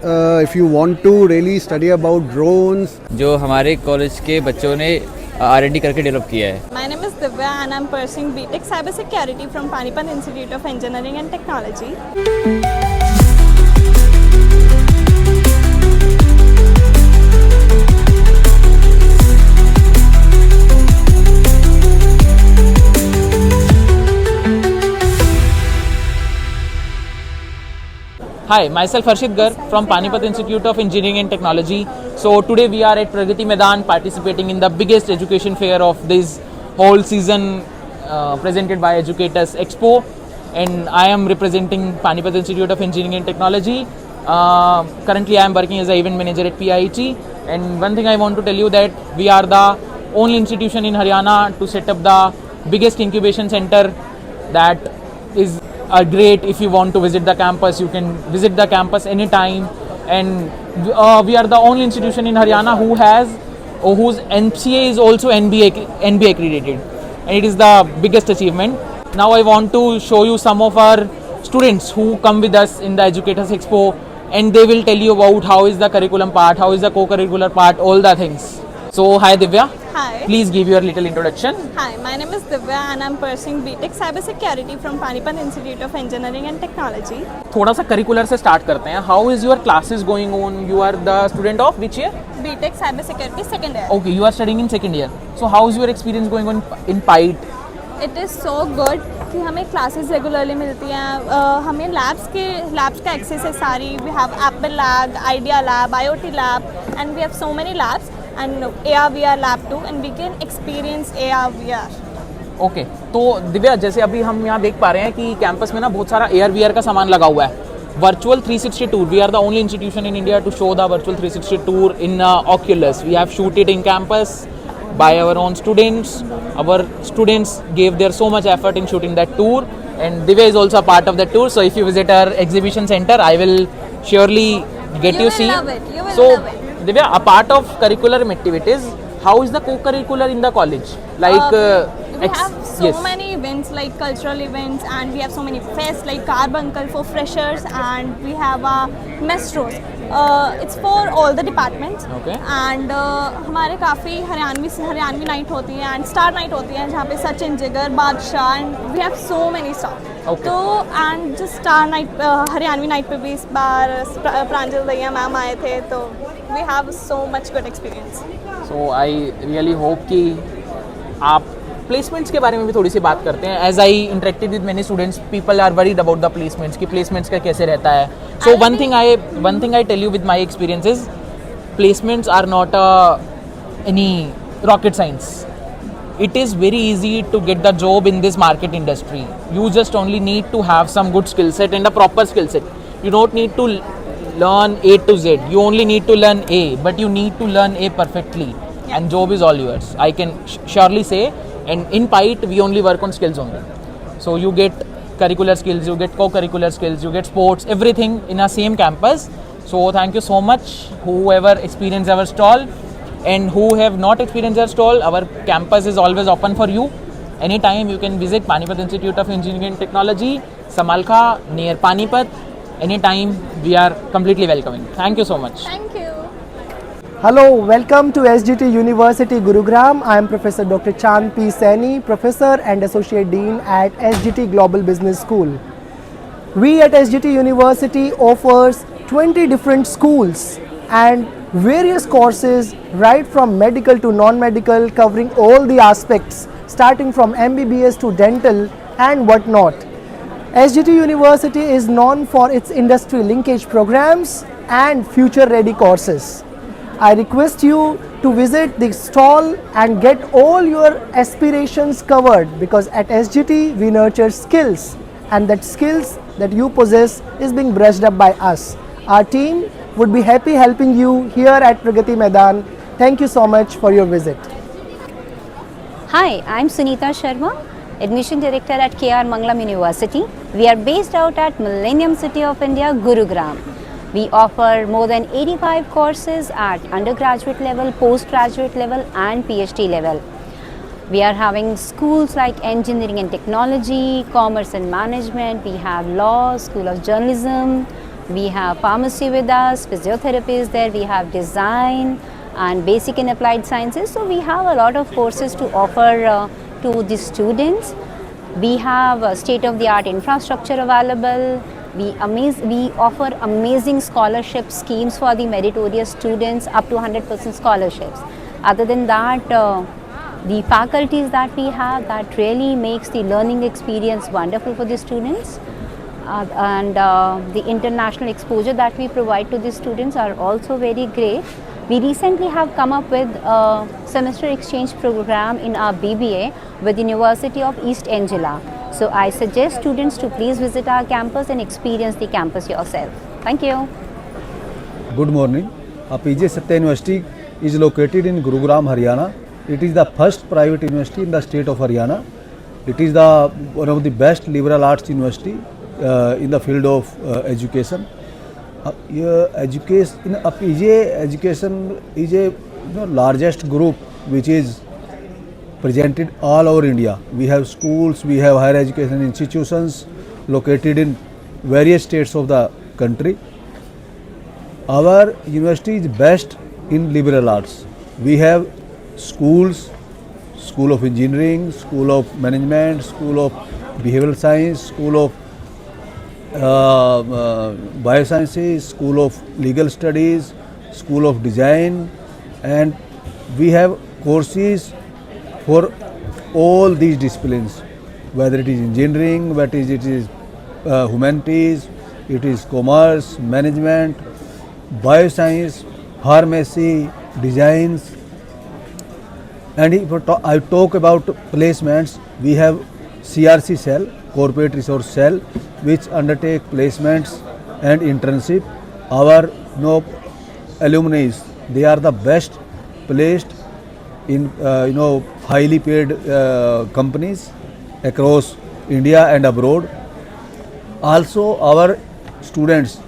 If you want to really study about drones, जो हमारे college के बच्चों ने R&D करके डेवलप किया है. My name is Divya and I'm pursuing BTech Cybersecurity from Panipat Institute of Engineering and Technology. Hi, myself Harshit Garg from Panipat Institute of Engineering and Technology. So today we are at Pragati Maidan participating in the biggest education fair of this whole season presented by Educators Expo, and I am representing Panipat Institute of Engineering and Technology. Currently I am working as an event manager at PIHE, and one thing I want to tell you that we are the only institution in Haryana to set up the biggest incubation center. That is great. If you want to visit the campus, you can visit the campus anytime, and we are the only institution in Haryana whose MCA is also NBA accredited, and it is the biggest achievement. Now I want to show you some of our students who come with us in the Educators Expo, and they will tell you about how is the curriculum part, how is the co-curricular part, all the things. So hi Divya. Hi. Please give your little introduction. Hi, my name is Divya and I'm pursuing BTech Cybersecurity from Panipat Institute of Engineering and Technology. थोड़ा सा curricular से start करते हैं. How is your classes going on? You are the student of which year? BTech Cybersecurity second year. Okay, you are studying in second year. So how is your experience going on in PITE? It is so good कि हमें classes regularly मिलती हैं. हमें labs का access है सारी. We have Apple Lab, Idea Lab, IoT Lab, and we have so many labs. And AR VR lab too, and we can experience AR VR. Okay, तो दिव्या जैसे अभी हम यहाँ देख पा रहे हैं कि कैंपस में ना बहुत सारा AR VR का सामान लगा हुआ है. Virtual 360 tour. We are the only institution in India to show the virtual 360 tour in Oculus. We have shoot it in campus by our own students. Our students gave their so much effort in shooting that tour, and Divya is also a part of that tour. So if you visit our exhibition center, I will surely get you see. You will love it. You will love it. Divya, a part of curricular activities, how is the co-curricular in the college? Like we have so many events like cultural events, and we have so many fests like Carbuncle for freshers, and we have Mestros. It's for all the departments. Okay. And हमारे काफ़ी Haryanvi night होती है and star night होती है जहाँ पे सचिन जिगर बादशाह, and we have so many stuff. Okay. तो and जो स्टार नाइट हरियाणवी नाइट पे भी इस बार प्रांजल दैया मैम आए थे, तो we have so much good experience. So I really hope कि आप प्लेसमेंट्स के बारे में भी थोड़ी सी बात करते हैं. As I interacted with many students, people are worried about the placements कि प्लेसमेंट्स का कैसे रहता है. So one thing I tell you with my experiences, placements are not any rocket science. It is very easy to get the job in this market industry. You just only need to have some good skill set and a proper skill set. You don't need to learn A to Z. You only need to learn A, but you need to learn A perfectly. Yeah. And job is all yours. I can surely say. And in PITE, we only work on skills only. So you get curricular skills, you get co-curricular skills, you get sports, everything in our same campus. So thank you so much, whoever experienced our stall. And who have not experienced our stall, our campus is always open for you. Anytime you can visit Panipat Institute of Engineering and Technology, Samalkha, near Panipat. Anytime, we are completely welcoming. Thank you so much. Thank you. Hello, welcome to SGT University Gurugram. I am Professor Dr. Chand P. Saini, Professor and Associate Dean at SGT Global Business School. We at SGT University offers 20 different schools and various courses, right from medical to non-medical, covering all the aspects, starting from MBBS to dental and whatnot. SGT University is known for its industry linkage programs and future-ready courses. I request you to visit the stall and get all your aspirations covered, because at SGT we nurture skills, and that skills that you possess is being brushed up by us. Our team would be happy helping you here at Pragati Maidan. Thank you so much for your visit. Hi, I'm Sunita Sharma, Admission Director at KR Mangalam University. We are based out at Millennium City of India, Gurugram. We offer more than 85 courses at undergraduate level, postgraduate level and PhD level. We are having schools like Engineering and Technology, Commerce and Management, we have Law, School of Journalism, We have pharmacy with us, physiotherapy is there, we have design and basic and applied sciences. So we have a lot of courses to offer to the students. We have state-of-the-art infrastructure available. We offer amazing scholarship schemes for the meritorious students, up to 100% scholarships. Other than that, the faculties that we have, that really makes the learning experience wonderful for the students. And the international exposure that we provide to the students are also very great. We recently have come up with a semester exchange program in our BBA with the University of East Anglia. So I suggest students to please visit our campus and experience the campus yourself. Thank you. Good morning. PJ Satya University is located in Gurugram, Haryana. It is the first private university in the state of Haryana. It is one of the best liberal arts university in the field of education. PJ education is a largest group which is presented all over India. We have schools, we have higher education institutions located in various states of the country. Our university is best in liberal arts. We have schools, School of Engineering, School of Management, School of Behavioral Science, School of Biosciences, School of Legal Studies, School of Design, and we have courses for all these disciplines, whether it is engineering, whether it is humanities, it is commerce, management, bioscience, pharmacy, designs. And if I talk about placements, we have CRC cell, Corporate Resource Cell, which undertake placements and internship. Our alumni, they are the best placed in highly paid companies across India and abroad. Also, our students,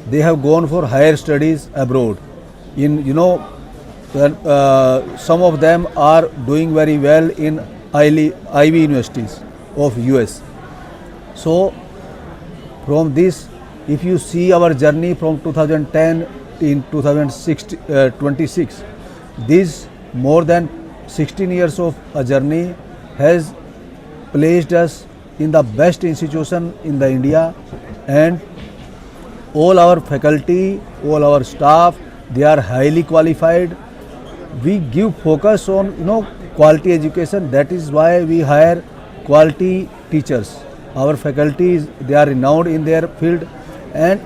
they have gone for higher studies abroad. Some of them are doing very well in Ivy universities of US. So from this, if you see our journey from 2010 in 2026, this more than 16 years of a journey has placed us in the best institution in the India, and all our faculty, all our staff, they are highly qualified. We give focus on quality education. That is why we hire quality teachers. Our faculties, they are renowned in their field, and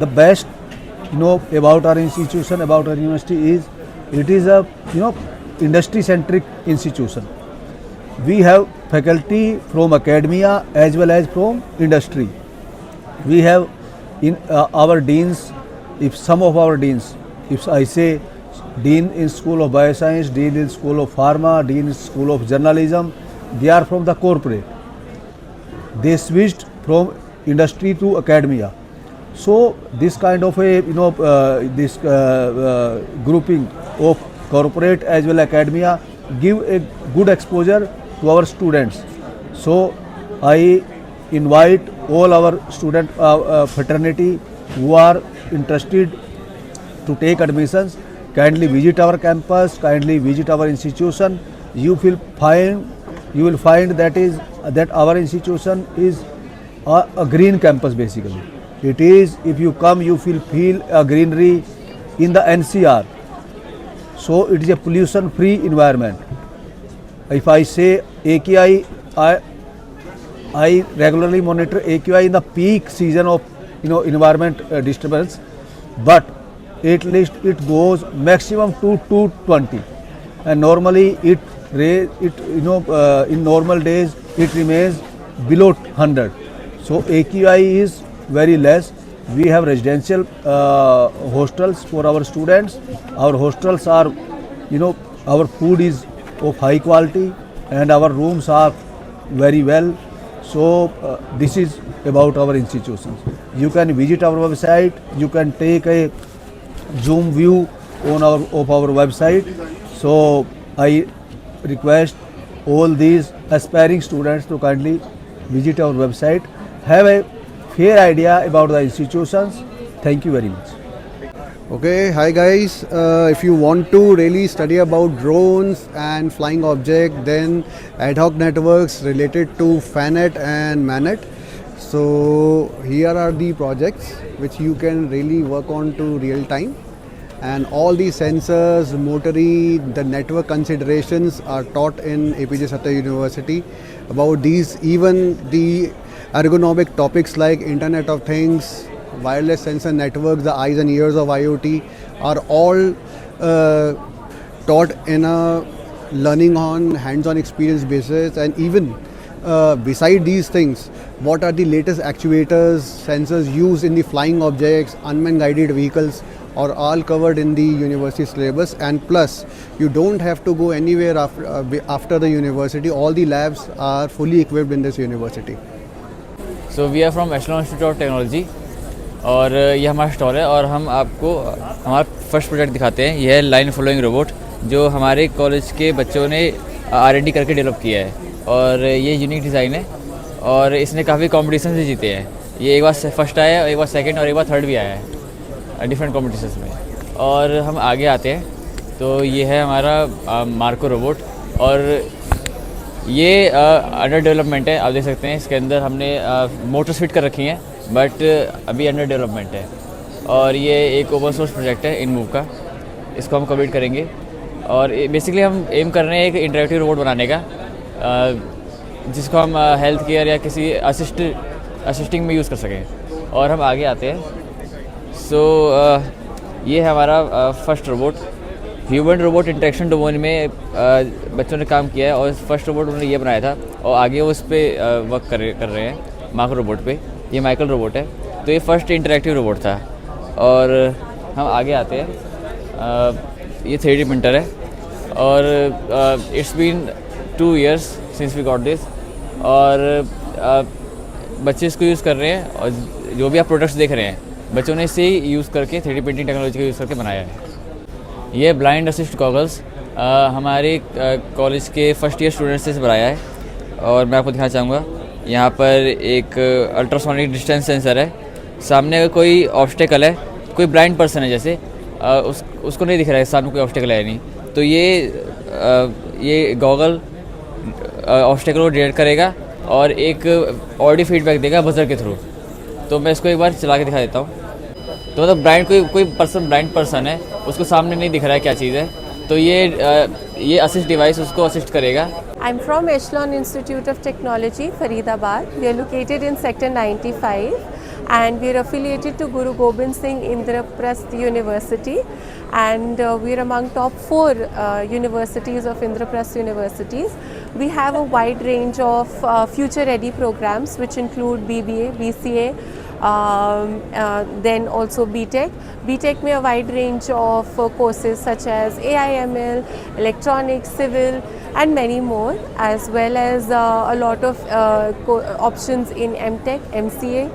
the best about our institution, about our university is it is a industry centric institution. We have faculty from academia as well as from industry. We have in our deans, if some of our deans, if I say Dean in School of Bioscience, Dean in School of Pharma, Dean in School of Journalism, they are from the corporate. They switched from industry to academia. So this kind of a grouping of corporate as well as academia give a good exposure to our students. So I invite all our student fraternity who are interested to take admissions, kindly visit our campus, kindly visit our institution. You will find that our institution is a green campus basically. It is, if you come, you will feel a greenery in the NCR. So it is a pollution free environment. If I say AQI, I regularly monitor AQI in the peak season of environment disturbance, but at least it goes maximum to 220, and normally in normal days it remains below 100. So AQI is very less. We have residential hostels for our students. Our hostels are, our food is of high quality and our rooms are very well. So this is about our institutions. You can visit our website. You can take a zoom view of our website. So I request all these aspiring students to kindly visit our website, have a fair idea about the institutions. Thank you very much. Okay, hi guys. If you want to really study about drones and flying object, then ad hoc networks related to FANET and MANET. So here are the projects which you can really work on to real time. And all the sensors, motory, the network considerations are taught in APJ Satya University. About these, even the ergonomic topics like Internet of Things, wireless sensor networks, the eyes and ears of IoT are all taught in a learning on hands-on experience basis. And even beside these things, what are the latest actuators, sensors used in the flying objects, unmanned guided vehicles are all covered in the university syllabus. And plus, you don't have to go anywhere after the university. All the labs are fully equipped in this university. So we are from echelon institute of technology और ये हमारा stall है और हम आपको हमारा first project दिखाते हैं। यह है लाइन फॉलोइंग रोबोट जो हमारे कॉलेज के बच्चों ने R&D करके डेवलप किया है और ये यूनिक डिज़ाइन है और इसने काफ़ी कॉम्पिटिशन भी जीते हैं। ये एक बार फर्स्ट आया है, एक बार सेकंड और एक बार थर्ड भी आया है डिफरेंट कॉम्पिटिशन्स में। और हम आगे आते हैं तो ये है हमारा मार्को रोबोट और ये अंडर डेवलपमेंट है। आप देख सकते हैं इसके अंदर हमने मोटर्स फिट कर रखी हैं बट अभी अंडर डेवलपमेंट है और ये एक ओपन सोर्स प्रोजेक्ट है इनमूव का। इसको हम कंप्लीट करेंगे और बेसिकली हम एम कर रहे हैं एक इंटरेक्टिव रोबोट बनाने का जिसको हम हेल्थ केयर या किसी असिस्टिंग में यूज़ कर सकें। और हम आगे आते हैं। सो ये है हमारा first robot. Human robot interaction domain में बच्चों ने काम किया है और फर्स्ट रोबोट उन्होंने ये बनाया था और आगे वो इस पर वर्क कर रहे हैं मार्को रोबोट पे। ये माइकल रोबोट है तो ये फर्स्ट इंटरेक्टिव रोबोट था। और हम आगे आते हैं। ये 3D प्रिंटर है और it's been 2 years since we got this और बच्चे इसको यूज़ कर रहे हैं और जो भी आप प्रोडक्ट्स देख रहे हैं बच्चों ने इसे यूज़ करके 3D प्रिंटिंग टेक्नोलॉजी का यूज़ करके बनाया है। ये ब्लाइंड असिस्ट गॉगल्स हमारे कॉलेज के फर्स्ट ईयर स्टूडेंट्स से बनाया है और मैं आपको दिखाना चाहूँगा। यहाँ पर एक अल्ट्रासोनिक डिस्टेंस सेंसर है। सामने अगर कोई ऑब्स्टेकल है, कोई ब्लाइंड पर्सन है जैसे उसको नहीं दिख रहा है सामने कोई ऑब्स्टेकल है नहीं, तो ये गॉगल ऑब्स्टेकल को डिटेक्ट करेगा और एक ऑडियो फीडबैक देगा बजर के थ्रू। तो मैं इसको एक बार चला के दिखा देता हूँ। तो मतलब कोई ब्लाइंड पर्सन है उसको सामने नहीं दिख रहा है क्या चीज़ है, तो ये असिस्ट डिवाइस उसको असिस्ट करेगा। I'm from Echelon Institute of Technology, Faridabad. We are located in Sector 95 and we are affiliated to Guru Gobind Singh Indraprasth University and we are among top 4 universities of Indraprasth universities. We have a wide range of future ready programs which include BBA, BCA, then also BTech. BTech में a wide range of courses such as AI/ML, electronics, civil and many more, as well as a lot of options in MTech, MCA.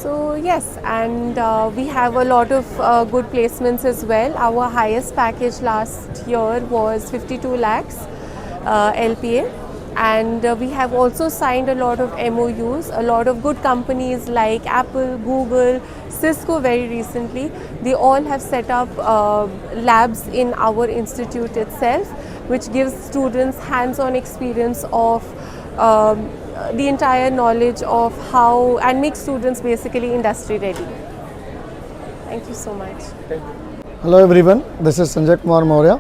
So yes, and we have a lot of good placements as well. Our highest package last year was 52 lakhs LPA. And we have also signed a lot of MOUs, a lot of good companies like Apple, Google, Cisco very recently. They all have set up labs in our institute itself, which gives students hands-on experience of the entire knowledge of how and makes students basically industry ready. Thank you so much. Hello everyone, this is Sanjay Kumar Maurya,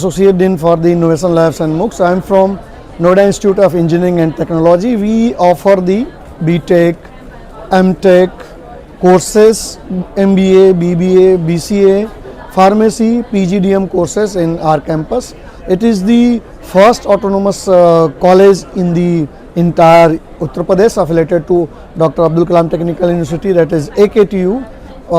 Associate Dean for the Innovation Labs and MOOCs. I am from Noida Institute of Engineering and Technology. We offer the BTech, MTech courses, MBA, BBA, BCA, pharmacy, PGDM courses in our campus. It is the first autonomous college in the entire Uttar Pradesh affiliated to Dr. Abdul Kalam Technical University, that is AKTU,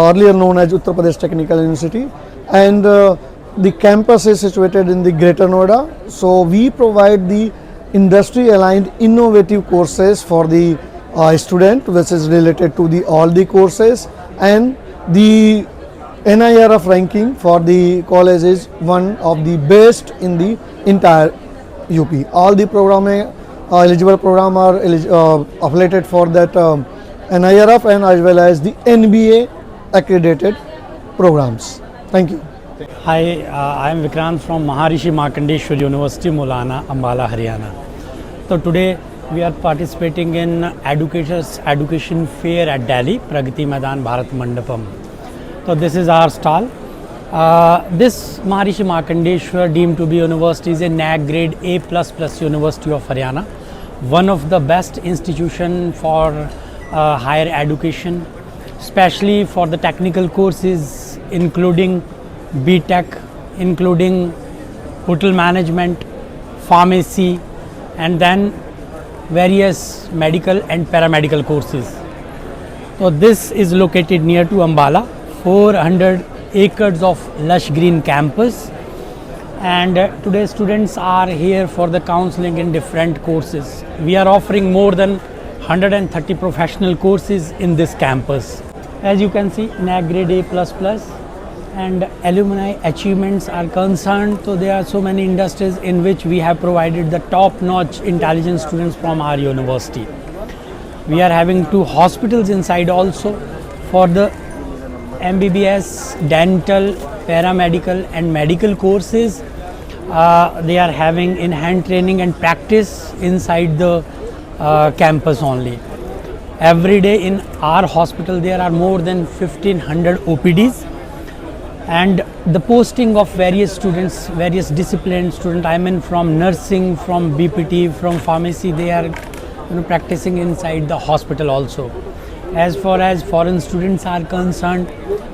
earlier known as Uttar Pradesh Technical University, and the campus is situated in the Greater Noida. So we provide the industry aligned innovative courses for the student, which is related to all the courses, and the NIRF ranking for the college is one of the best in the entire UP. All the eligible program are affiliated for that NIRF and as well as the NBA accredited programs. Thank you. Hi, I am Vikrant from Maharishi Markandeshwar University, Mulana, Ambala, Haryana. So today we are participating in education fair at Delhi, Pragati Maidan Bharat Mandapam. So this is our stall. This Maharishi Markandeshwar deemed to be university is a NAC grade A++ University of Haryana, one of the best institution for higher education, especially for the technical courses including B.Tech, including hotel management, pharmacy, and then various medical and paramedical courses. So this is located near to Ambala, 400 acres of lush green campus, and today students are here for the counseling in different courses. We are offering more than 130 professional courses in this campus. As you can see, NAC grade A++, and alumni achievements are concerned, so there are so many industries in which we have provided the top-notch intelligent students from our university. We are having 2 hospitals inside also for the MBBS, dental, paramedical and medical courses. They are having in-hand training and practice inside the campus only. Every day in our hospital there are more than 1500 OPDs, and the posting of various students, various disciplined students, I mean from nursing, from BPT, from pharmacy, they are practicing inside the hospital also. As far as foreign students are concerned,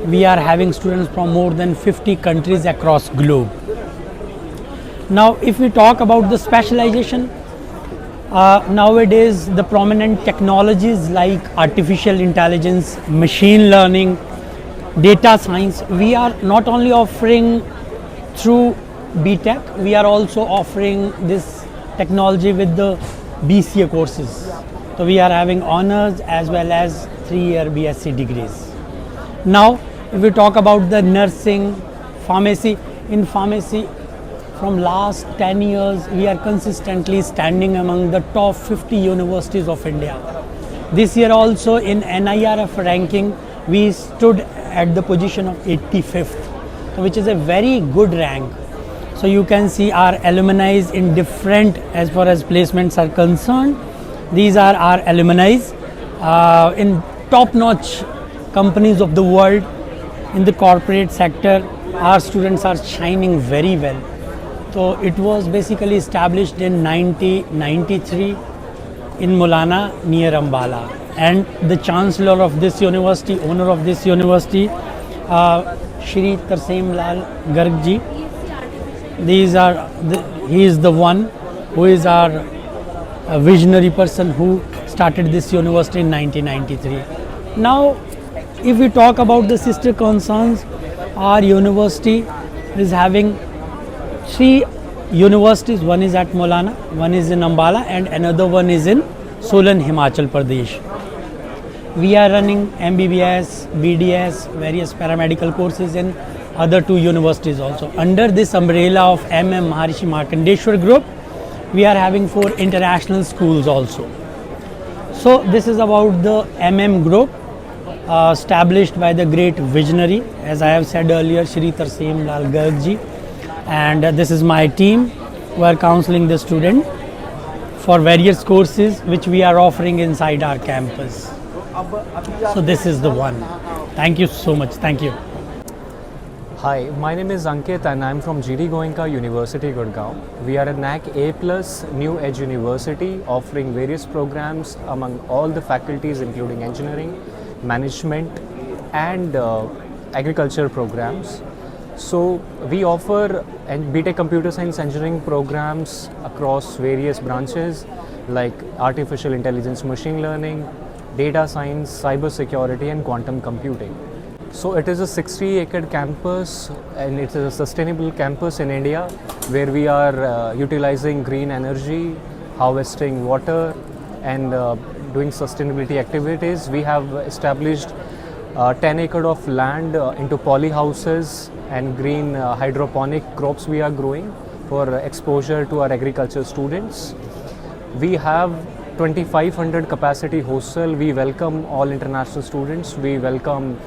we are having students from more than 50 countries across globe. Now if we talk about the specialization, nowadays the prominent technologies like artificial intelligence, machine learning, data science, we are not only offering through B.Tech, we are also offering this technology with the BCA courses. So we are having honors as well as 3-year BSc degrees. Now if we talk about the nursing, pharmacy, in pharmacy from last 10 years we are consistently standing among the top 50 universities of India. This year also in NIRF ranking we stood at the position of 85th, which is a very good rank. So you can see our alumni in different, as far as placements are concerned, these are our alumni in top-notch companies of the world. In the corporate sector, our students are shining very well. So it was basically established in 1993 in Mulana near Ambala, and the chancellor of this university, owner of this university, Shri Tarseem Lal Garg ji, he is the one who is our visionary person who started this university in 1993. Now if we talk about the sister concerns, our university is having 3 universities. One is at Mulana, one is in Ambala, and another one is in Solan, Himachal Pradesh. We are running MBBS, BDS, various paramedical courses in other 2 universities also. Under this umbrella of Maharishi Markandeshwar Group, we are having 4 international schools also. So this is about the Group, established by the great visionary, as I have said earlier, Shri Tarseem Lal Garg ji. And this is my team who are counseling the student for various courses which we are offering inside our campus. So this is the one. Thank you so much. Thank you. Hi, my name is Ankit and I am from GD Goenka University, Gurgaon. We are a NAC A+ New Edge University offering various programs among all the faculties including engineering, management and agriculture programs. So we offer B.Tech Computer Science Engineering programs across various branches like artificial intelligence, machine learning, data science, cyber security and quantum computing. So it is a 60-acre campus and it is a sustainable campus in India where we are utilizing green energy, harvesting water and doing sustainability activities. We have established 10 acres of land into poly houses and green hydroponic crops we are growing for exposure to our agriculture students. We have 2500 capacity hostel. We welcome all international students. We welcome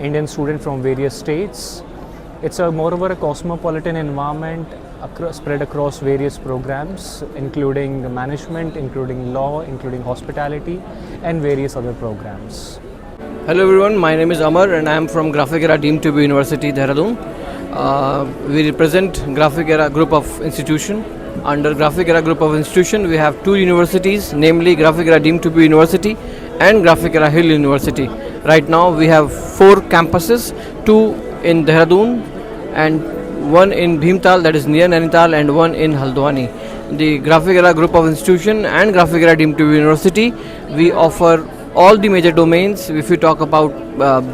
Indian students from various states. It's moreover a cosmopolitan environment spread across various programs, including management, including law, including hospitality, and various other programs. Hello everyone, my name is Amar and I am from Graphic Era deemed to be University Dehradun. We represent Graphic Era group of institution. Under Graphic Era group of institution, we have two universities, namely Graphic Era deemed to be University and Graphic Era Hill University. Right now we have 4 campuses, 2 in Dehradun and 1 in Bhimtal, that is near Nainital, and 1 in Haldwani. The Graphic Era group of institution and Graphic Era deemed to be University, we offer all the major domains. If you talk about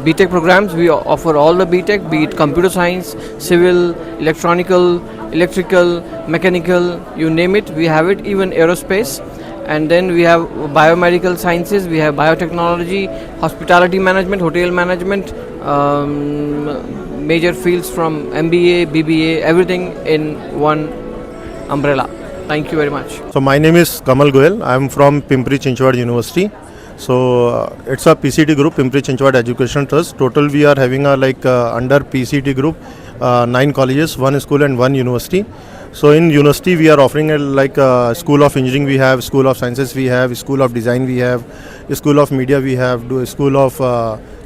BTech programs, we offer all the BTech, be it computer science, civil, electronical, electrical, mechanical, you name it, we have it, even aerospace. And then we have biomedical sciences, we have biotechnology, hospitality management, hotel management, major fields from MBA, BBA, everything in one umbrella. Thank you very much. So my name is Kamal Goyal. I am from Pimpri Chinchwad University. So it's a PCT group, Pimpri Chinchwad Education Trust. Total we are having under PCT group 9 colleges, 1 school and 1 university. So in university we are offering School of Engineering we have, School of Sciences we have, School of Design we have, School of Media we have, School of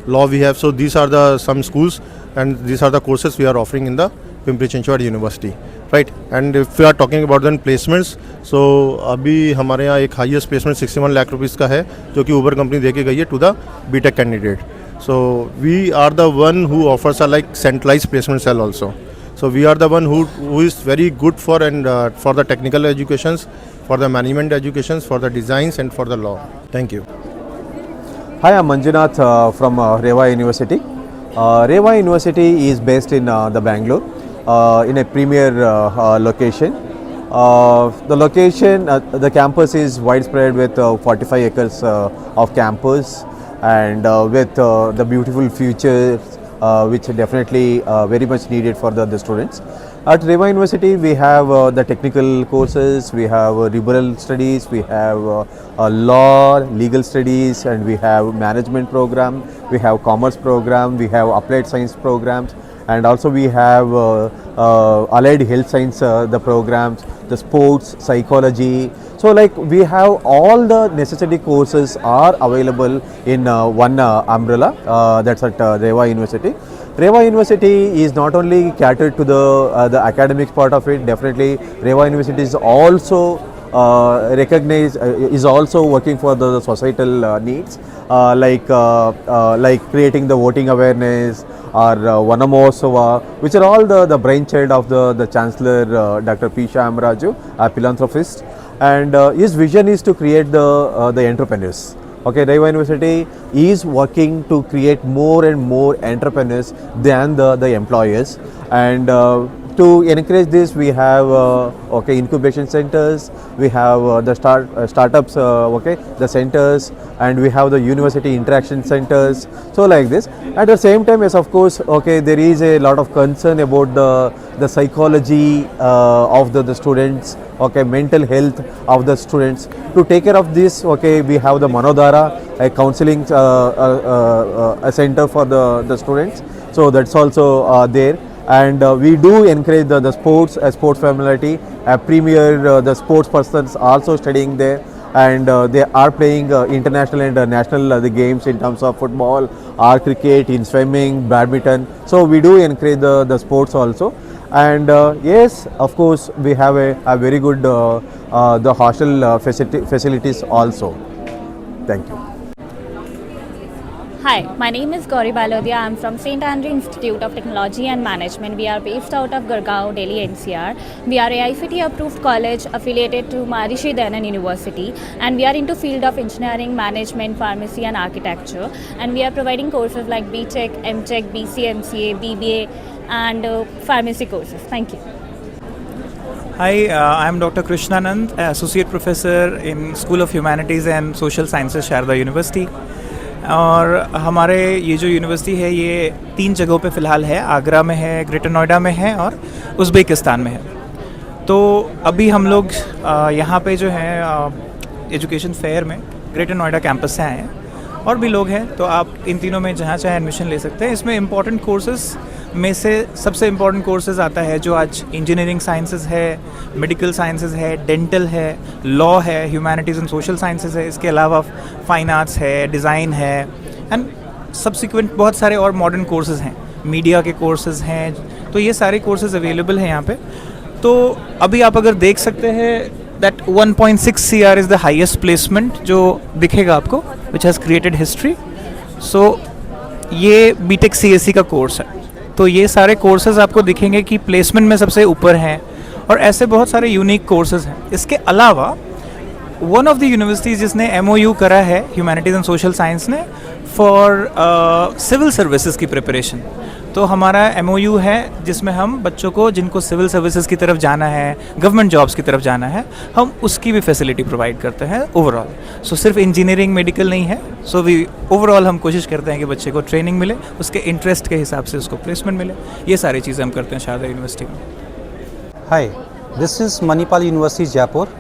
Law we have. So these are some schools and these are the courses we are offering in the Pimpri Chinchwad University, right? And if we are talking about then placements, so अभी हमारे यहाँ एक highest placement 61 lakh rupees का है जो कि Uber company दे के गई है to the BTech candidate. So we are the one who offers a centralized placement cell also. So we are the one who is very good for the technical educations, for the management educations, for the designs and for the law. Thank you. Hi, I'm Manjunath from Rewa University. Rewa University is based in the Bangalore in a premier location. The location, the campus is widespread with 45 acres of campus and with the beautiful future which definitely very much needed for the students. At Rewa University we have the technical courses, we have liberal studies, we have law, legal studies, and we have management program, we have commerce program, we have applied science programs, and also we have allied health science the programs, the sports, psychology. So we have all the necessary courses are available in one umbrella, that's at Rewa University. Rewa University is not only catered to the academic part of it, definitely Rewa University is also recognized, is also working for the societal needs, like creating the voting awareness or Vanamotsava, which are all the brainchild of the Chancellor Dr. P. Shyamraju, a philanthropist, and his vision is to create the entrepreneurs. Okay, Rewa University is working to create more and more entrepreneurs than the employers, and to encourage this we have incubation centers, we have the startups, the centers, and we have the university interaction centers. So like this, at the same time, yes, of course, there is a lot of concern about the psychology of the students, mental health of the students. To take care of this, we have the Manodhara, a counseling a center for the students. So that's also there. And we do encourage the sports, sports familiarity, premier the sports persons also studying there, and they are playing international and national the games in terms of football or cricket, in swimming, badminton. So we do encourage the sports also. And yes, of course, we have a very good the hostel facilities also. Thank you. Hi, my name is Gauri Balodia. I am from St. Andrew Institute of Technology and Management. We are based out of Gurgaon, Delhi NCR. We are a IFIT approved college affiliated to Maharishi Dayanand University, and we are into field of engineering, management, pharmacy and architecture, and we are providing courses like BTech, MTech, BCMCA, BBA and pharmacy courses. Thank you. Hi, I am Dr. Krishnanand, Associate Professor in School of Humanities and Social Sciences, Sharda University. और हमारे ये जो university है ये 3 जगहों पे फ़िलहाल है, आगरा में है, ग्रेटर नोएडा में है और उज़्बेकिस्तान में है। तो अभी हम लोग यहाँ पे जो है एजुकेशन फेयर में ग्रेटर नोएडा कैंपस से आए हैं और भी लोग हैं, तो आप इन तीनों में जहाँ चाहे एडमिशन ले सकते हैं। इसमें इम्पॉर्टेंट कोर्सेज में से सबसे इम्पॉर्टेंट कोर्सेज आता है जो आज इंजीनियरिंग साइंसेज है, मेडिकल साइंसेज है, डेंटल है, लॉ है, ह्यूमैनिटीज़ एंड सोशल साइंसेज है। इसके अलावा फाइन आर्ट्स है, डिज़ाइन है एंड सब्सिक्वेंट बहुत सारे और मॉडर्न कोर्सेज हैं, मीडिया के कोर्सेज हैं। तो ये सारे कोर्सेज अवेलेबल हैं यहाँ पे। तो अभी आप अगर देख सकते हैं that 1.6 CR is the highest placement जो दिखेगा आपको, विच हैज़ क्रिएटेड हिस्ट्री। सो ये बीटेक CSE का कोर्स है। तो ये सारे कोर्सेज आपको दिखेंगे कि प्लेसमेंट में सबसे ऊपर हैं, और ऐसे बहुत सारे यूनिक कोर्सेज हैं। इसके अलावा वन ऑफ द यूनिवर्सिटीज़ जिसने MOU करा है ह्यूमैनिटीज़ एंड सोशल साइंस ने फॉर सिविल सर्विसेज की प्रिपरेशन, तो हमारा MOU है जिसमें हम बच्चों को जिनको सिविल सर्विसेज की तरफ जाना है, गवर्नमेंट जॉब्स की तरफ जाना है, हम उसकी भी फैसिलिटी प्रोवाइड करते हैं ओवरऑल। सो सिर्फ इंजीनियरिंग मेडिकल नहीं है, सो वी ओवरऑल हम कोशिश करते हैं कि बच्चे को ट्रेनिंग मिले, उसके इंटरेस्ट के हिसाब से उसको प्लेसमेंट मिले। ये सारी चीज़ें हम करते हैं शारदा यूनिवर्सिटी में। Hi, this is Manipal university Jaipur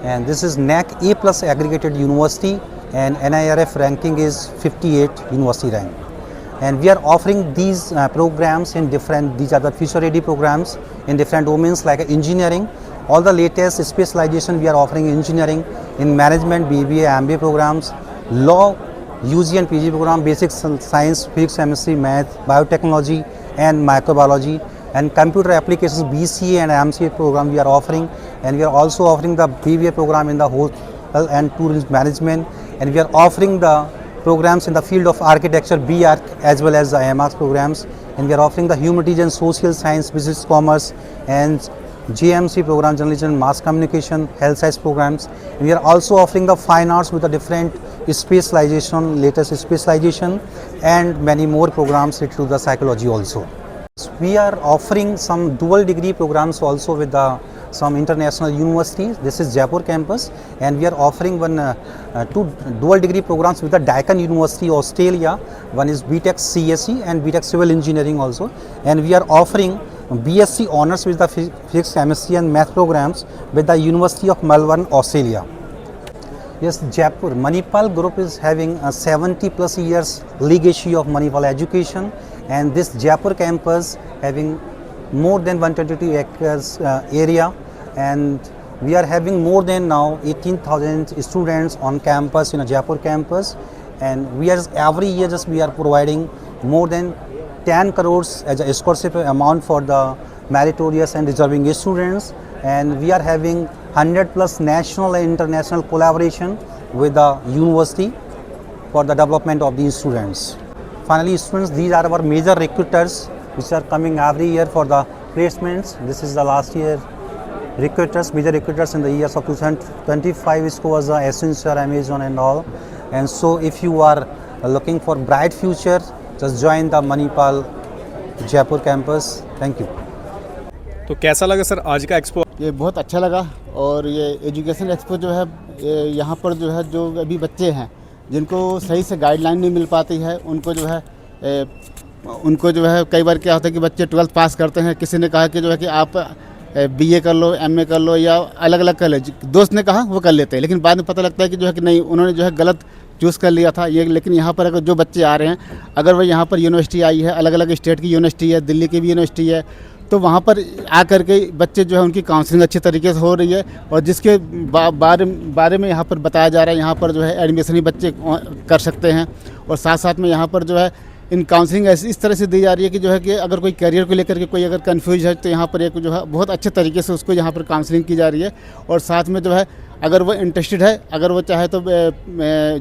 and this is NAC A+ aggregated university and NIRF ranking is 58 university rank, and we are offering these programs in different, these are the future ready programs in different domains like engineering. All the latest specialization we are offering in engineering, in management, BBA, MBA programs, law, UG and PG program, basic science, physics, chemistry, math, biotechnology and microbiology, and computer applications BCA and MCA program we are offering, and we are also offering the BBA program in the hotel and tourism management, and we are offering the programs in the field of architecture BArch as well as the MArch programs, and we are offering the humanities and social science, business, commerce and JMC program, journalism and mass communication, health science programs, and we are also offering the fine arts with a different specialization, latest specialization and many more programs related to the psychology also. We are offering some dual degree programs also with some international universities. This is Jaipur campus, and we are offering two dual degree programs with the Deccan University, Australia. One is BTech CSE and BTech Civil Engineering also, and we are offering BSc Honours with the Physics, Chemistry and Math programs with the University of Melbourne, Australia. Yes, Jaipur Manipal Group is having a 70+ years legacy of Manipal education, and this Jaipur campus having more than 122 acres area, and we are having more than now 18,000 students on campus in a Jaipur campus, and we are every year we are providing more than 10 crores as a scholarship amount for the meritorious and deserving students, and we are having 100+ national and international collaboration with the university for the development of these students. Finally, students, these are our major recruiters which are coming every year for the placements. This is the last year recruiters, major recruiters in the years of 2025, which was Accenture, Amazon and all. And so if you are looking for bright future, just join the Manipal Jaipur campus. Thank you. तो कैसा लगा sir आज का expo? ये बहुत अच्छा लगा, और ये एजुकेशन एक्सपो जो है यहाँ पर जो है जो अभी बच्चे हैं जिनको सही से गाइडलाइन नहीं मिल पाती है, उनको जो है कई बार क्या होता है कि बच्चे 12th पास करते हैं, किसी ने कहा कि जो है कि आप BA कर लो, MA कर लो या अलग अलग कर लो, दोस्त ने कहा वो कर लेते हैं, लेकिन बाद में पता लगता है कि जो है कि नहीं, उन्होंने जो है गलत चूज़ कर लिया था ये। लेकिन यहाँ पर अगर जो बच्चे आ रहे हैं, अगर वो यहाँ पर यूनिवर्सिटी आई है, अलग अलग स्टेट की यूनिवर्सिटी है, दिल्ली की भी यूनिवर्सिटी है, तो वहाँ पर आकर के बच्चे जो है उनकी काउंसलिंग अच्छे तरीके से हो रही है, और जिसके बारे में यहाँ पर बताया जा रहा है, यहाँ पर जो है एडमिशन ही बच्चे कर सकते हैं, और साथ साथ में यहाँ पर जो है इन काउंसलिंग इस तरह से दी जा रही है कि जो है कि अगर कोई करियर को लेकर के कोई अगर कंफ्यूज है तो यहाँ पर एक जो है बहुत अच्छे तरीके से उसको यहाँ पर काउंसलिंग की जा रही है, और साथ में जो है अगर वो इंटरेस्टेड है, अगर वो चाहे तो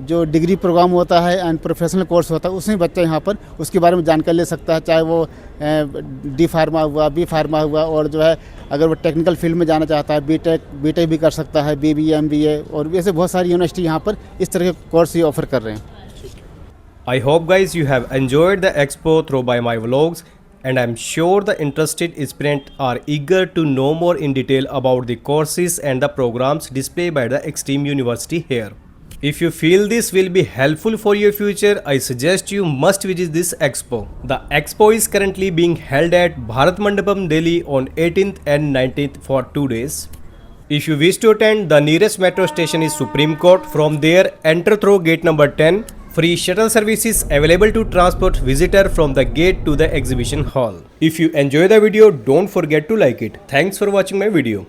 जो डिग्री प्रोग्राम होता है एंड प्रोफेशनल कोर्स होता है उसमें बच्चा यहाँ पर उसके बारे में जानकारी ले सकता है, चाहे वो D फार्मा हुआ, B फार्मा हुआ, और जो है अगर वो टेक्निकल फील्ड में जाना चाहता है बीटेक भी कर सकता है, BBA, MBA, और वैसे बहुत सारी यूनिवर्सिटी यहाँ पर इस तरह के कोर्स ही ऑफर कर रहे हैं। I hope guys you have enjoyed the expo through by my vlogs, and I'm sure the interested aspirants are eager to know more in detail about the courses and the programs displayed by the Extreme University here. If you feel this will be helpful for your future, I suggest you must visit this expo. The expo is currently being held at Bharat Mandapam, Delhi on 18th and 19th for 2 days. If you wish to attend, the nearest metro station is Supreme Court. From there, enter through gate number 10. Free shuttle service is available to transport visitor from the gate to the exhibition hall. If you enjoy the video, don't forget to like it. Thanks for watching my video.